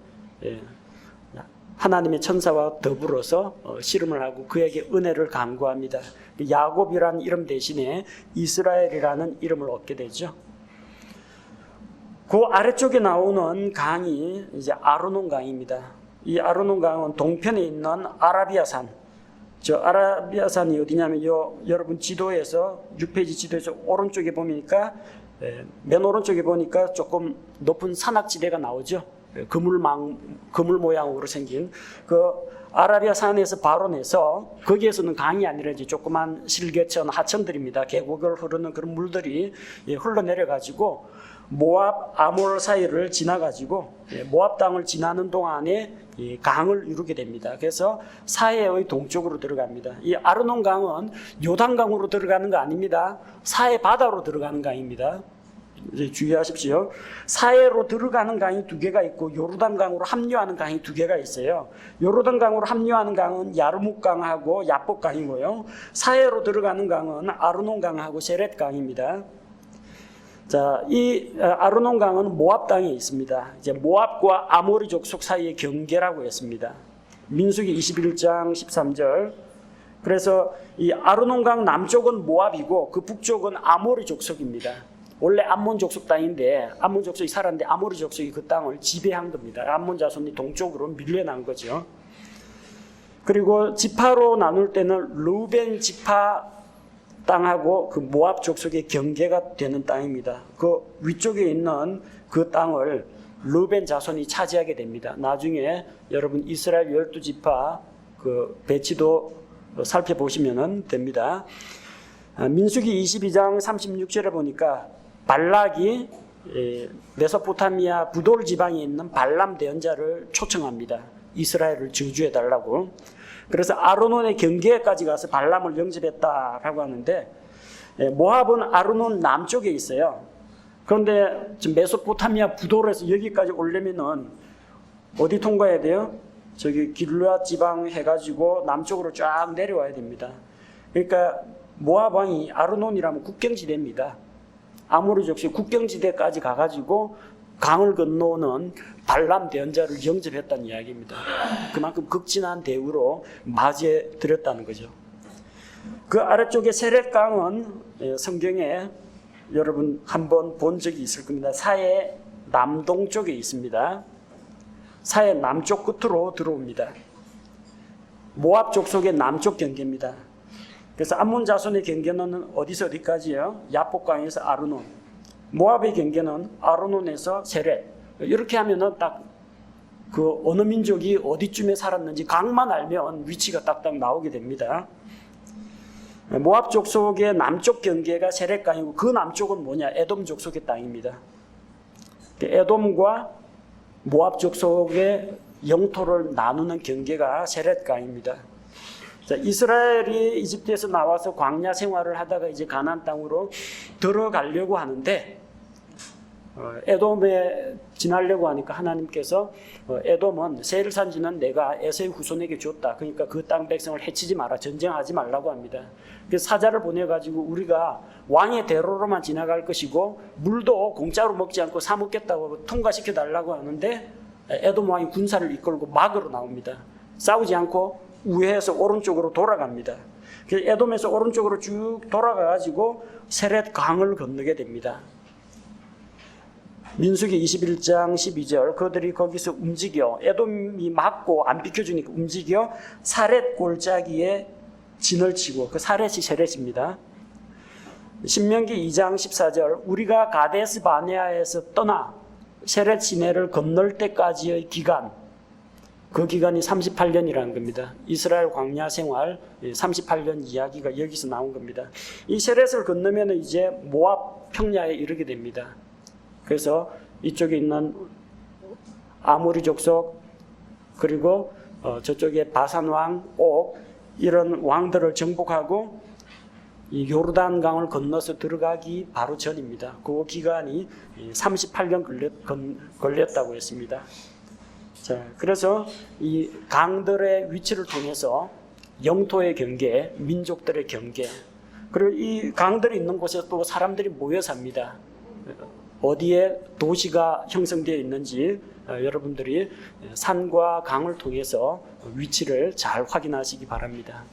하나님의 천사와 더불어서 씨름을 하고 그에게 은혜를 간구합니다. 야곱이라는 이름 대신에 이스라엘이라는 이름을 얻게 되죠. 그 아래쪽에 나오는 강이 이제 아르논 강입니다. 이 아르논 강은 동편에 있는 아라비아산. 저 아라비아산이 어디냐면 여러분 지도에서 6페이지 지도에서 오른쪽에 보니까 맨 오른쪽에 보니까 조금 높은 산악지대가 나오죠. 그물 모양으로 생긴 그 아라비아 산에서 발원해서 거기에서는 강이 아니라 이제 조그만 실개천, 하천들입니다. 계곡을 흐르는 그런 물들이 흘러내려 가지고 모압, 아몰 사이를 지나 가지고 모압 땅을 지나는 동안에 이 강을 이루게 됩니다. 그래서 사해의 동쪽으로 들어갑니다. 이 아르논 강은 요단강으로 들어가는 거 아닙니다. 사해 바다로 들어가는 강입니다. 이제 주의하십시오. 사해로 들어가는 강이 두 개가 있고 요르단강으로 합류하는 강이 두 개가 있어요. 요르단강으로 합류하는 강은 야르묵강하고 야복강이고요. 사해로 들어가는 강은 아르논강하고 세렛강입니다. 자, 이 아르논강은 모압 땅에 있습니다. 이제 모압과 아모리 족속 사이의 경계라고 했습니다. 민수기 21장 13절. 그래서 이 아르논강 남쪽은 모압이고 그 북쪽은 아모리 족속입니다. 원래 암몬 족속 땅인데 암몬 족속이 살았는데 아모리 족속이 그 땅을 지배한 겁니다. 암몬 자손이 동쪽으로 밀려난 거죠. 그리고 지파로 나눌 때는 루벤 지파 땅하고 그 모압 족속의 경계가 되는 땅입니다. 그 위쪽에 있는 그 땅을 루벤 자손이 차지하게 됩니다. 나중에 여러분 이스라엘 12지파 그 배치도 살펴보시면 됩니다. 민수기 22장 36절에 보니까 발락이 메소포타미아 부돌 지방에 있는 발람 대언자를 초청합니다. 이스라엘을 저주해달라고. 그래서 아르논의 경계까지 가서 발람을 영접했다라고 하는데 모압은 아르논 남쪽에 있어요. 그런데 지금 메소포타미아 부돌에서 여기까지 오려면은 어디 통과해야 돼요? 저기 길르앗 지방 해가지고 남쪽으로 쫙 내려와야 됩니다. 그러니까 모압 왕이 아르논이라면 국경지대입니다. 아모리 족속 국경지대까지 가가지고 강을 건너오는 발람 대언자를 영접했다는 이야기입니다. 그만큼 극진한 대우로 맞이해 드렸다는 거죠. 그 아래쪽에 세렛강은 성경에 여러분 한번 본 적이 있을 겁니다. 사해 남동쪽에 있습니다. 사해 남쪽 끝으로 들어옵니다. 모압 족속의 남쪽 경계입니다. 그래서 암몬 자손의 경계는 어디서 어디까지예요? 야복강에서 아르논. 모압의 경계는 아르논에서 세렛. 이렇게 하면은 딱 그 어느 민족이 어디쯤에 살았는지 강만 알면 위치가 딱딱 나오게 됩니다. 모압 족속의 남쪽 경계가 세렛강이고 그 남쪽은 뭐냐? 에돔 족속의 땅입니다. 에돔과 모압 족속의 영토를 나누는 경계가 세렛강입니다. 자, 이스라엘이 이집트에서 나와서 광야 생활을 하다가 이제 가나안 땅으로 들어가려고 하는데 에돔에 지나려고 하니까 하나님께서 에돔은 세일 산지는 내가 에서의 후손에게 줬다. 그러니까 그 땅 백성을 해치지 마라. 전쟁하지 말라고 합니다. 그래서 사자를 보내가지고 우리가 왕의 대로로만 지나갈 것이고 물도 공짜로 먹지 않고 사 먹겠다고 통과시켜 달라고 하는데 에돔 왕이 군사를 이끌고 막으로 나옵니다. 싸우지 않고 우회해서 오른쪽으로 돌아갑니다. 그래서 에돔에서 오른쪽으로 쭉 돌아가가지고 세렛 강을 건너게 됩니다. 민수기 21장 12절 그들이 거기서 움직여 에돔이 막고 안 비켜주니까 움직여 사렛 골짜기에 진을 치고 그 사렛이 세렛입니다. 신명기 2장 14절 우리가 가데스 바네아에서 떠나 세렛 시내를 건널 때까지의 기간 그 기간이 38년이라는 겁니다. 이스라엘 광야 생활 38년 이야기가 여기서 나온 겁니다. 이 세렛을 건너면 이제 모압 평야에 이르게 됩니다. 그래서 이쪽에 있는 아모리 족속 그리고 저쪽에 바산왕, 옥 이런 왕들을 정복하고 이 요르단 강을 건너서 들어가기 바로 전입니다. 그 기간이 38년 걸렸다고 했습니다. 자, 그래서 이 강들의 위치를 통해서 영토의 경계, 민족들의 경계, 그리고 이 강들이 있는 곳에 또 사람들이 모여 삽니다. 어디에 도시가 형성되어 있는지 여러분들이 산과 강을 통해서 위치를 잘 확인하시기 바랍니다.